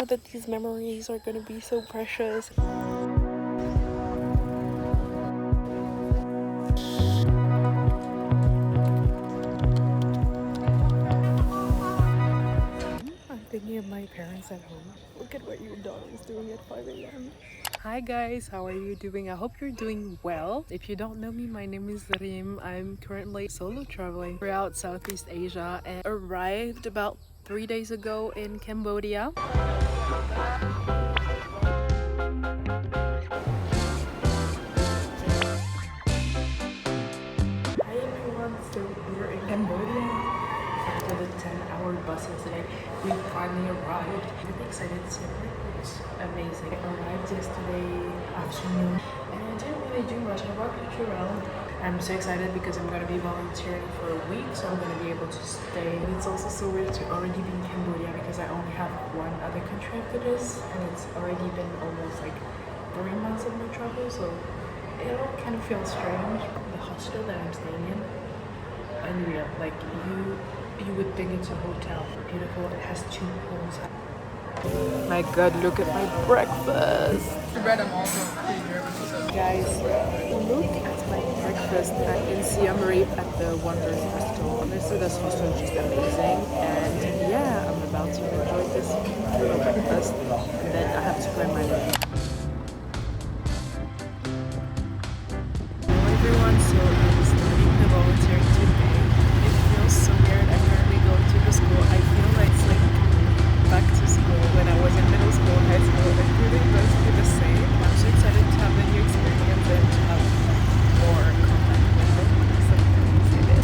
know that these memories are gonna be so precious. I'm thinking of my parents at home. Look at what your daughter is doing at 5 a.m. Hi guys, how are you doing? I hope you're doing well. If you don't know me, my name is Ryme. I'm currently solo traveling throughout Southeast Asia and arrived about 3 days ago in Cambodia. Hi everyone, so we're in Cambodia. After the 10-hour bus yesterday, we finally arrived. Really excited. Siem Reap was amazing. I arrived yesterday afternoon and I didn't really do much. I walked you around. I'm so excited because I'm going to be volunteering for a week, so I'm going to be able to stay. And it's also so weird to already be in Cambodia because I only have one other country after this, and it's already been almost like 3 months of my travel, so it all kind of feels strange. The hostel that I'm staying in, unreal. Like you would think it's a hotel. Beautiful. It has 2 pools. My god, look at my breakfast. Guys, look at my breakfast in Siem Reap at the Wonders Hostel. Honestly, this hostel is just amazing, and yeah, I'm about to enjoy this little breakfast, and then I have to plan my day. Hello everyone, so I'm starting the volunteering today. It feels so weird. I'm currently going to the school. I feel like it's like back to school when I was in middle school, high school. It really does be the same. I'm so excited to have a new experience and to have more contact with them. So excited.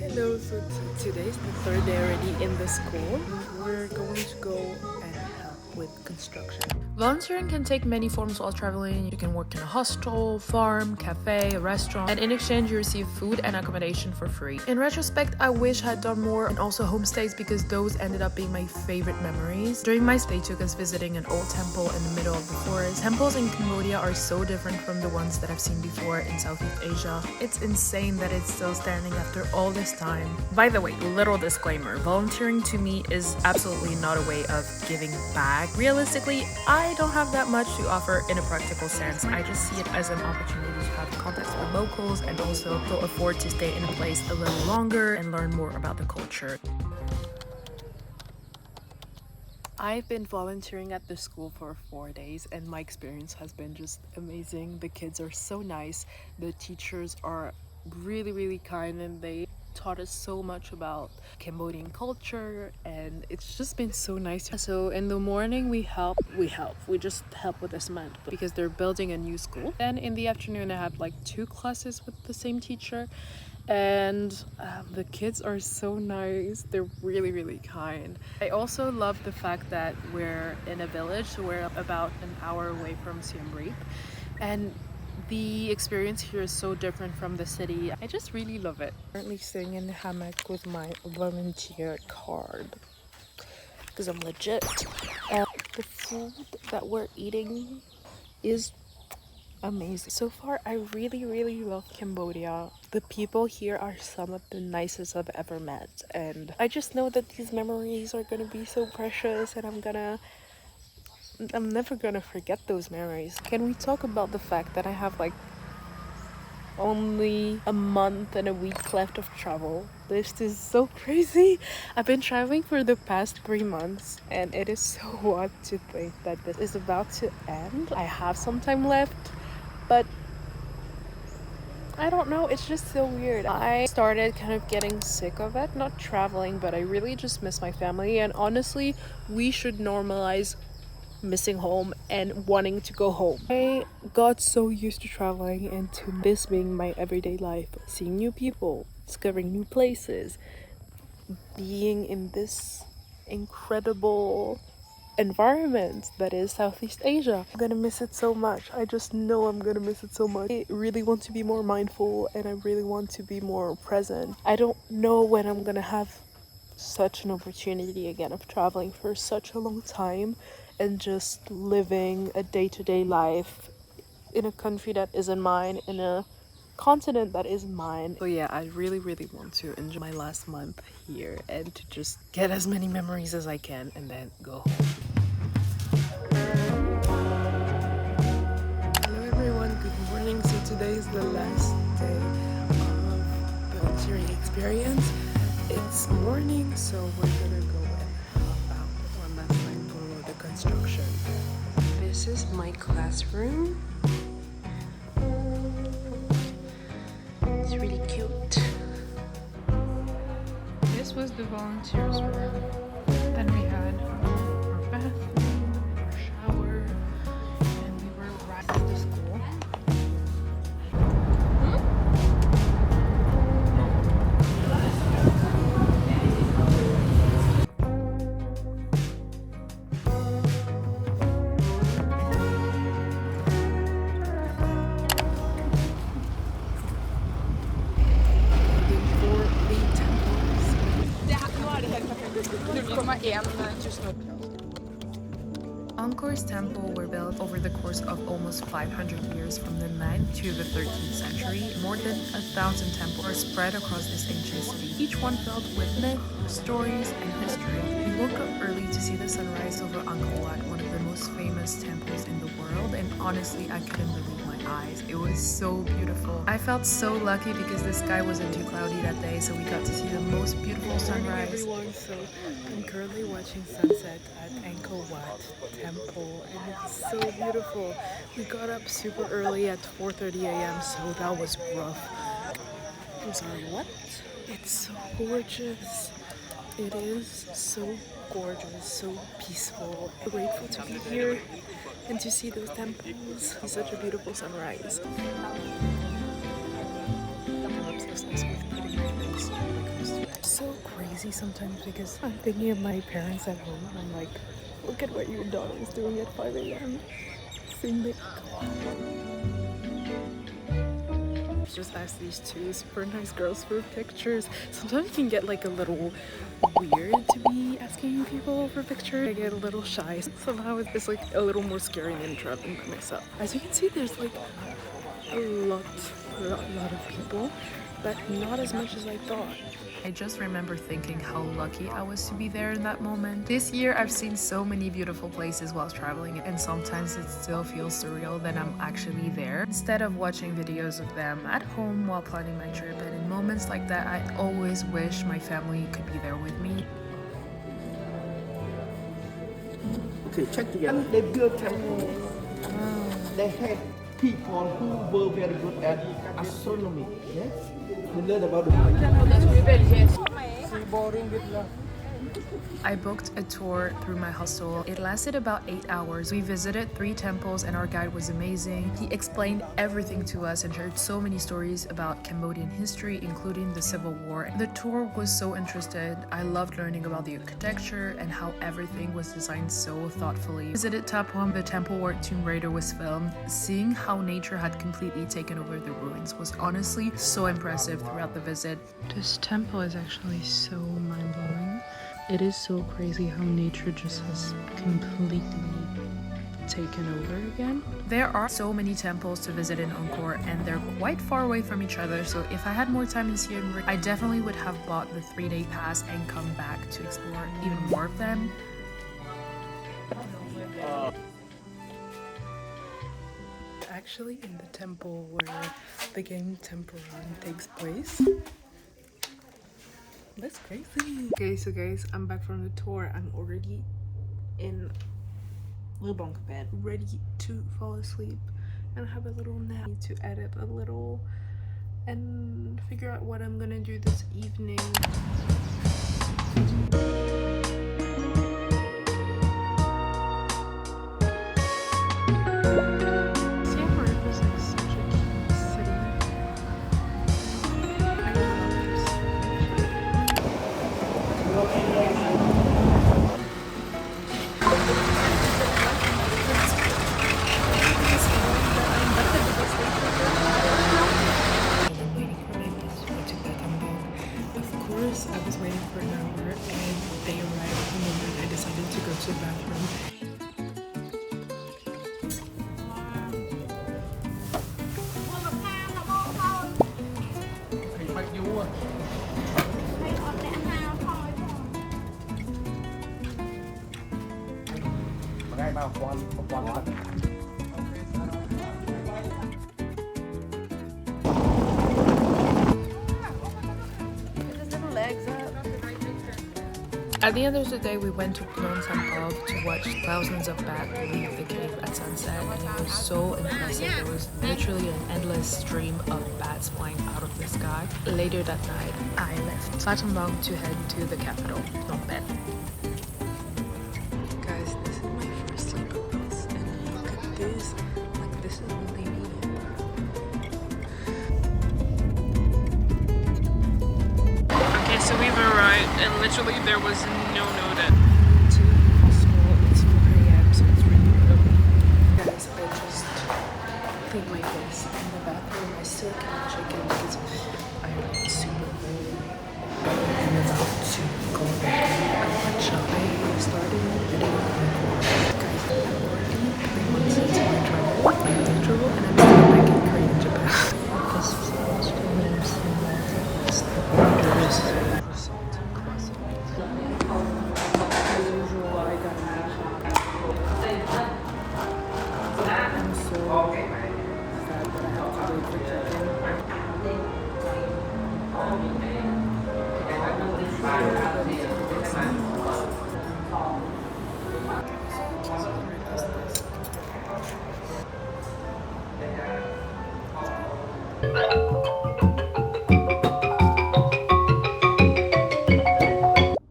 Hello, so today's the 3rd day already in the school. We're going to go and help with construction. Volunteering can take many forms while traveling. You can work in a hostel, farm, cafe, a restaurant, and in exchange you receive food and accommodation for free. In retrospect, I wish I had done more, and also homestays, because those ended up being my favorite memories. During my stay, took us visiting an old temple in the middle of the forest. Temples in Cambodia are so different from the ones that I've seen before in Southeast Asia. It's insane that it's still standing after all this time. By the way, little disclaimer, volunteering to me is absolutely not a way of giving back. Realistically, I don't have that much to offer in a practical sense. I just see it as an opportunity to have contacts with locals and also to afford to stay in a place a little longer and learn more about the culture. I've been volunteering at the school for 4 days and my experience has been just amazing. The kids are so nice. The teachers are really kind, and they taught us so much about Cambodian culture, and it's just been so nice. So in the morning we just help with the cement because they're building a new school. Then in the afternoon I have like 2 classes with the same teacher, and the kids are so nice. They're really kind. I also love the fact that we're in a village, so we're about an hour away from Siem Reap, and the experience here is so different from the city. I just really love it. Currently sitting in the hammock with my volunteer card because I'm legit. And the food that we're eating is amazing. So far, I really love Cambodia. The people here are some of the nicest I've ever met, and I just know that these memories are gonna be so precious, and I'm never gonna forget those memories. Can we talk about the fact that I have like only a month and a week left of travel? This is so crazy. I've been traveling for the past 3 months, and it is so odd to think that this is about to end. I have some time left, but I don't know, it's just so weird. I started kind of getting sick of it, not traveling, but I really just miss my family, and honestly, we should normalize missing home and wanting to go home. I got so used to traveling and to this being my everyday life, seeing new people, discovering new places, being in this incredible environment that is Southeast Asia. I'm gonna miss it so much. I just know I'm gonna miss it so much. I really want to be more mindful, and I really want to be more present. I don't know when I'm gonna have such an opportunity again of traveling for such a long time and just living a day-to-day life in a country that isn't mine, in a continent that is mine. So yeah, I really want to enjoy my last month here and to just get as many memories as I can and then go home. Hello everyone, good morning. So today is the last day of the volunteering experience. It's morning, so we're gonna go and help out one last night below the construction. This is my classroom. It's really cute. This was the volunteers room. Then we had our bathroom, our shower, and we were right at the school. Angkor's temple were built over the course of almost 500 years from the 9th to the 13th century. More than 1,000 temples are spread across this ancient city, each one filled with myth, stories, and history. We woke up early to see the sunrise over Angkor Wat, one of the most famous temples in the world, and honestly, I couldn't believe my eyes. It was so beautiful. I felt so lucky because the sky wasn't too cloudy that day, so we got to see the most beautiful sunrise. Everyone, so I'm currently watching sunset at Angkor Wat Temple, and it's so beautiful. We got up super early at 4:30 a.m., so that was rough. I'm sorry, what? It's so gorgeous. It is so gorgeous, so peaceful. I'm grateful to be here and to see those temples. It's such a beautiful sunrise. I'm obsessed with putting my face when it comes to it. So crazy sometimes because I'm thinking of my parents at home. I'm like, look at what your daughter is doing at 5 a.m. Sing the just ask these two super nice girls for pictures. Sometimes it can get like a little weird to be asking people for pictures. I get a little shy. Somehow it's like a little more scary than traveling by myself. As you can see, there's like a lot of people, but not as much as I thought. I just remember thinking how lucky I was to be there in that moment. This year I've seen so many beautiful places while traveling, and sometimes it still feels surreal that I'm actually there instead of watching videos of them at home while planning my trip. And in moments like that, I always wish my family could be there with me. Okay, check together. They built temples. They had people who were very good at astronomy. Yes? We learned about the I booked a tour through my hostel. It lasted about 8 hours. We visited 3 temples and our guide was amazing. He explained everything to us and shared so many stories about Cambodian history, including the Civil War. The tour was so interesting. I loved learning about the architecture and how everything was designed so thoughtfully. We visited Tapuam, the temple where Tomb Raider was filmed. Seeing how nature had completely taken over the ruins was honestly so impressive throughout the visit. This temple is actually so mind-blowing. It is so crazy how nature just has completely taken over again. There are so many temples to visit in Angkor and they're quite far away from each other, so if I had more time in Siem Reap, I definitely would have bought the 3-day pass and come back to explore even more of them. Actually in the temple where the game Temple Run takes place. That's crazy. Okay, so guys, I'm back from the tour. I'm already in the bunk bed, ready to fall asleep and have a little nap. I need to edit a little and figure out what I'm gonna do this evening. Siem Reap is like such a cute city. I love this. I was waiting for an hour and they arrived the moment I decided to go to the bathroom. At the end of the day, we went to Phnom Penh to watch thousands of bats leave the cave at sunset, and it was so impressive. There was literally an endless stream of bats flying out of the sky. Later that night, I left Battambang to head to the capital, Phnom Penh. Guys, this is my first time at this, and look at this. Like, this is really me. Okay, so we've arrived, and literally there was no notice. To hostel, it's 4 a.m., so it's really early. Guys, I just cleaned my face in the bathroom. I still can't check in because I'm like super early. I'm about to go back and watch. I started my video. Guys, I'm working 3 months into my travel. I'm travel, and I'm still back in Korea, Japan. This is the most famous thing that is the orders. Croissant and croissant. As usual, I got a I'm so sad that I have to wait for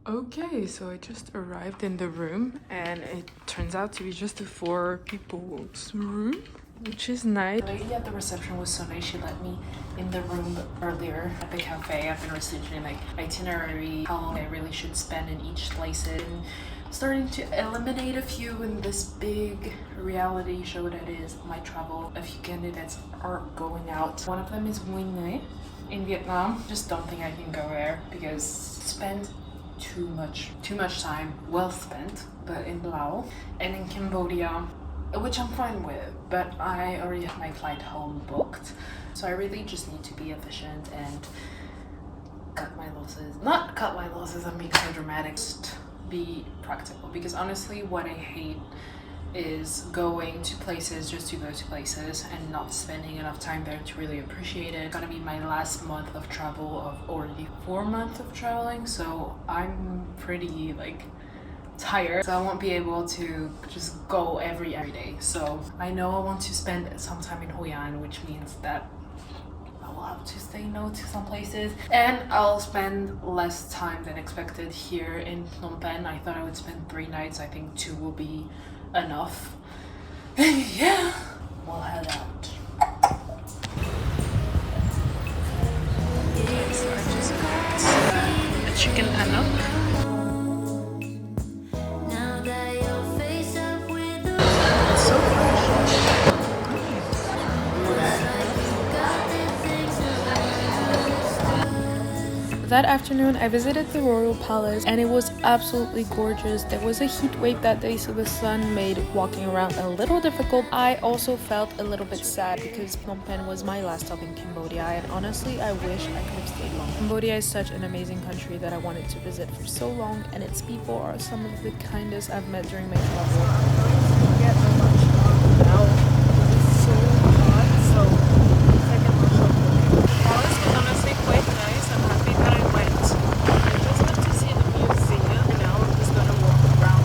Okay, so I just arrived in the room and it turns out to be just a 4 people's room, which is nice. The lady at the reception was so nice. She let me in the room earlier at the cafe. I've been researching like itinerary, how long I really should spend in each place, and starting to eliminate a few in this big reality show that is my travel. A few candidates are going out. One of them is Nguyen in Vietnam. Just don't think I can go there because spend too much time well spent, but in Laos and in Cambodia, which I'm fine with, but I already have my flight home booked, so I really just need to be efficient and cut my losses. Not cut my losses, I'm being so dramatic, just be practical, because honestly what I hate is going to places just to go to places and not spending enough time there to really appreciate it. It's gonna be my last month of travel of already 4 months of traveling, so I'm pretty like tired, so I won't be able to just go every day. So I know I want to spend some time in Hoi An, which means that I will have to say no to some places, and I'll spend less time than expected here in Phnom Penh. I thought I would spend 3 nights. I think 2 will be enough. Yeah, we'll head out. Okay, so I just got a chicken hanok. It's so fresh. That afternoon, I visited the royal palace and it was absolutely gorgeous. There was a heat wave that day, so the sun made walking around a little difficult. I also felt a little bit sad because Phnom Penh was my last stop in Cambodia, and honestly, I wish I could have stayed longer. Cambodia is such an amazing country that I wanted to visit for so long, and its people are some of the kindest I've met during my travel. Get so much now. It's so hot, so second much of the palace was honestly quite nice. I'm happy that I went. I just went to see the museum, and now I'm just gonna walk around.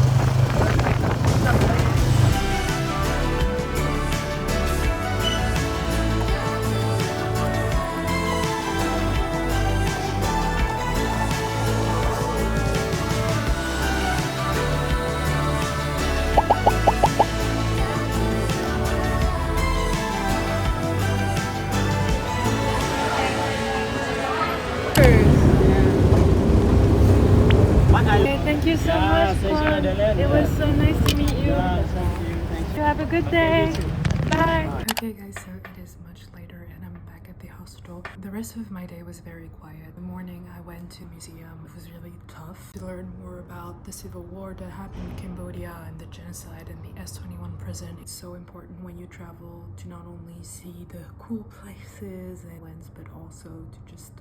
Thank you so much. It was so nice to meet you. You have a good day. Bye. Okay guys, so it is much later and I'm back at the hospital. The rest of my day was very quiet. In the morning I went to a museum. It was really tough to learn more about the civil war that happened in Cambodia and the genocide and the S-21 prison. It's so important when you travel to not only see the cool places and lands, but also to just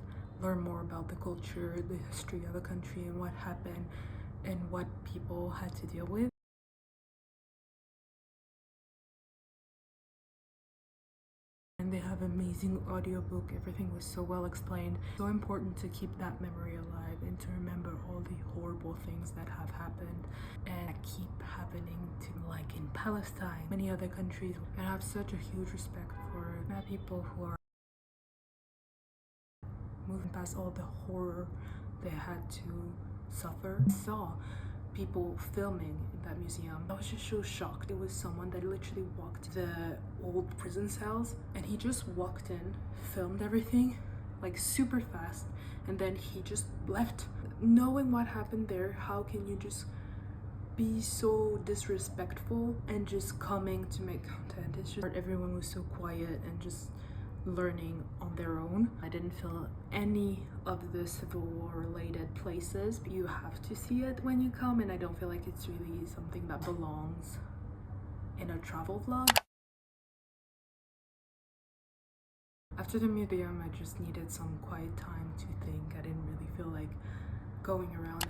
learn more about the culture, the history of a country, and what happened and what people had to deal with. have amazing audiobook. Everything was so well explained. So important to keep that memory alive and to remember all the horrible things that have happened and keep happening to, like in Palestine, many other countries. And I have such a huge respect for the people who are moving past all the horror they had to suffer. I saw people filming in that museum. I was just so shocked. It was someone that literally walked the old prison cells and he just walked in, filmed everything like super fast, and then he just left. Knowing what happened there, how can you just be so disrespectful and just coming to make content? It's just everyone was so quiet and just learning on their own. I didn't feel any of the Civil War related places. You have to see it when you come, and I don't feel like it's really something that belongs in a travel vlog. After the museum, I just needed some quiet time to think. I didn't really feel like going around.